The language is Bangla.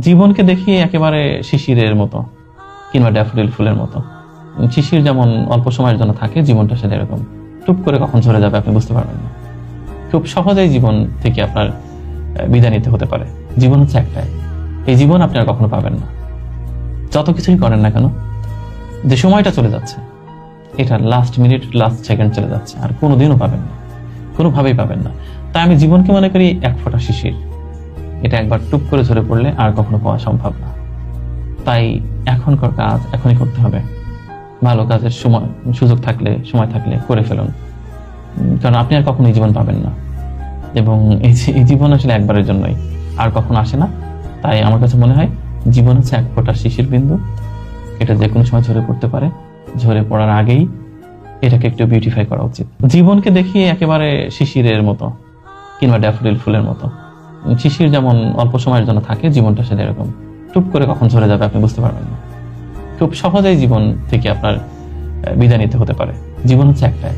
জীবনকে দেখি একেবারে শিশিরের মতো কিংবা ড্যাফোডিল ফুলের মতো। শিশির যেমন অল্প সময়ের জন্য থাকে, জীবনটা সেটা এরকম টুপ করে কখন ঝরে যাবে আপনি বুঝতে পারবেন না। খুব সহজেই জীবন থেকে আপনার বিদায় নিতে হতে পারে। জীবন হচ্ছে একটাই, এই জীবন আপনি আর কখনো পাবেন না। যত কিছুই করেন না কেন, যে সময়টা চলে যাচ্ছে এটা লাস্ট মিনিট লাস্ট সেকেন্ড চলে যাচ্ছে, আর কোনোদিনও পাবেন না, কোনোভাবেই পাবেন না। তাই আমি জীবনকে মনে করি এক ফোঁটা শিশির, এটা একবার টুপ করে ঝরে পড়লে আর কখনো পাওয়া সম্ভব না। তাই এখনকার কাজ এখনই করতে হবে। ভালো কাজের সুযোগ থাকলে, সময় থাকলে করে ফেলুন, কারণ আপনি আর কখনো এই জীবন পাবেন না। এবং এই জীবন আসলে একবারের জন্যই, আর কখনো আসে না। তাই আমার কাছে মনে হয় জীবন হচ্ছে এক ফোঁটা শিশির বিন্দু, এটা যে কোনো সময় ঝরে পড়তে পারে। ঝরে পড়ার আগেই এটাকে একটু বিউটিফাই করা উচিত। জীবনকে দেখি একেবারে শিশিরের মতো কিংবা ড্যাফোডিল ফুলের মতো। শিশির যেমন অল্প সময়ের জন্য থাকে, জীবনটা সেটা এরকম টুপ করে কখন ঝরে যাবে আপনি বুঝতে পারবেন না। খুব সহজেই জীবন থেকে আপনার বিদায় নিতে হতে পারে। জীবন হচ্ছে একটাই,